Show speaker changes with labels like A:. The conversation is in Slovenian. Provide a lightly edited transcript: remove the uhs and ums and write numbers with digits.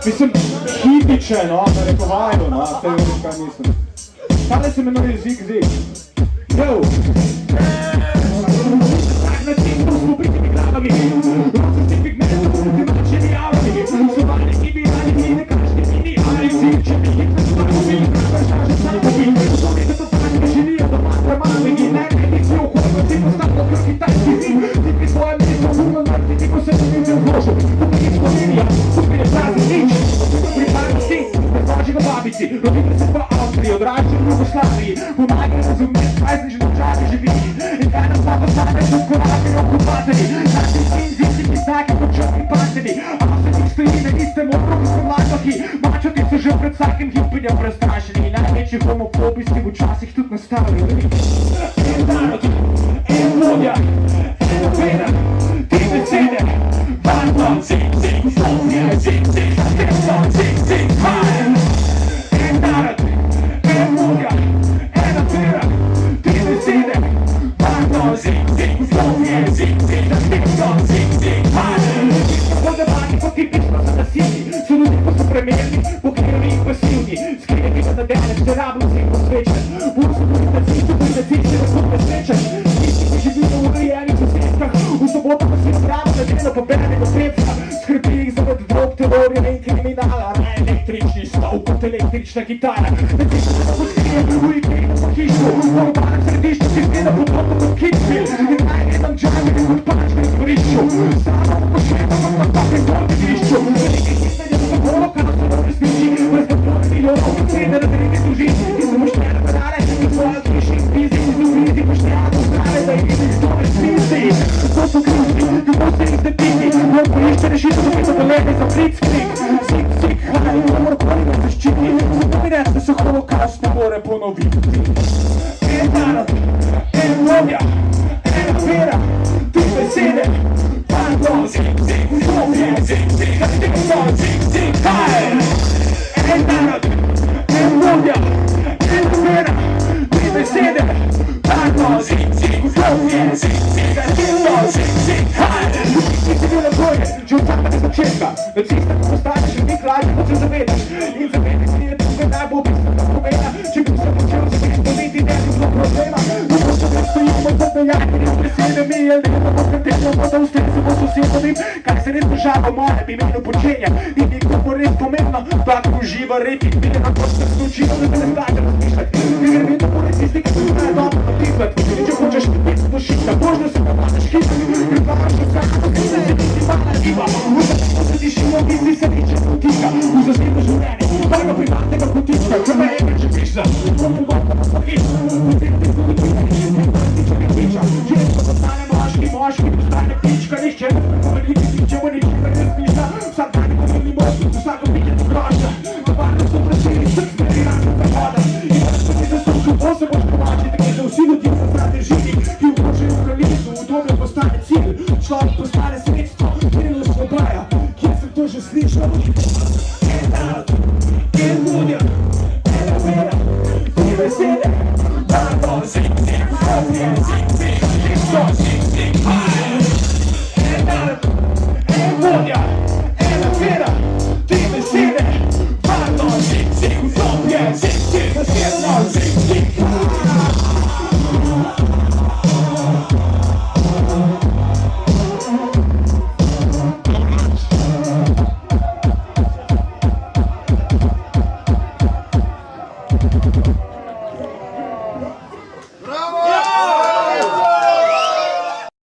A: Mislim, hitiče, no, narekovajno, no, te veš, kaj mislim. Tale se imenuje zig-zig. Yo! Na cestu smo prikimi glavami, rosa se pigmenta, ti mačeni avami, slovani ki bi radi mi nekašni mini, ali če bi jih nastavili, prešaže samo pobili, sobi se to tanke želijo doma premavigi, najprej si okolno ti postavno kar kitajski zim, ti pri svojem mesto umno mrti, ti ko se ne vidi v ložu, tukaj je Slovenija, tukaj je pravi nič, pripravimo si, razvaži ga babici, rodili se pa Avstriji, odraščali v Jugoslaviji, pomagali razumeti, kaj se že načali živili, in kaj nam pa postane še korake okupatorji, naši sin zimci znaki kot črni partneri, a se njih stoji na istem okrogu s pomladnoki, mačoti so že pred vsakim hipinjem prestrašeni, največji homofobi si včasih tudi nastavili. En narod, en vodja, ena vera, tri besede, bandom, zig-zig, slovje, zig-zig, testom, zig-zig, hajn. En narod, en vodja, ena vera, tri besede, bandom, zig-zig, slovje, zig-zig, testom, zig-zig, hajn. Podavani po tipično so nasilni, so ljudi ko so premerni, pokrijeni in pasivni, skriveni ga nadene, se rabno si posvečen, burso tudi na cistu, tudi na cistu, da so presvečen, tisti, ki živijo v urejenih sosedskah, v soboto pa si nabravo na delo poberanega sredstva, skrbi jih zaradi drog, terorja in kriminala, električni stol kot električna gitara, na cistu se poskrije v ikrinu po hišu, v urbanem središču si zgleda podobno kot Kitzbühel, in najredam džavili kot pačke v dvorišču, samo pošljeno pa takem podvigrišču, veliki histenje za holoka na sobori smiči, brez dovolj milijonov, sredne razrede služiti, ki so poštene penale, in svoje zviši in spizi, in zurizi poštene zdrave, da jih vidi zdobe smisli. To so križni, kako se jih zdepiti, no poišče rešitev, da so dolete za blitzkrieg, zig-zig, haj, umor koli ga zaščiti, zato mi reč, da se holokaust ne more ponoviti. En narod, en vodja, ena vera, tri besede, bandom, zig-zig, slovje, zig-zig, testom, zig-zig, hajn. En narod, en vodja, ena vera, tri besede, bandom, zig-zig, slovje, zig-zig, testom, zig-zig, hajn. Ti si bil na boje, že od samega začetka, na cestah postaneš in nek lažje, kot se zavedaš, in zavedaš si je tukaj najbolj bistvenega pomena, če bi se počel za nekaj niti ne bi bilo problema, tako se ne stojimo pod najaki, in besedami, ali ne bomo katero bodo ustrezimo sosedovim, kar se res država v mojem imenu počenja, in nikoli bo res pomembno, tako uživa repik, mi je na kot se slučilo, da se ne znate razmišljati, ker vedno bude tisti, ki se znajo dobro napisati, in če hočeš biti došita, možno se pa padeš hitati, pripravljaš vsako pokrine, se niti mala riba, v zasebno sediš in mnogi si se niče potika, v zasebno življenje, prvega privatnega potička, če me je več piša, pogovorno pa spohit, v tem tipu odvijanje, če mi priča, žensko postane moški postane ptička, nihče ne prekomeniti, nihče mu ničega ne razmišlja, vsak dan pomeni moč, vsako pitje to grožnja, tovarno so preseli, src ne rano prehoda, in da se ti zaslužil, bo se boš pomačiti, ker se vsi ljudje zaznate živi, ki vložajo v kraljicu, v dobe postane cilj, človek postane sredstvo, krilo svoboja, kjer sem to že slišal. En narod, en vodja, ena vera, tri besede, bandom, zig-zig, slovje, zig-zig, testom, zig-zig, hajn. En narod, en vodja, ena vera, tri besede, bandom, zig-zig, slovje, zig-zig, testom, zig-zig, hajn.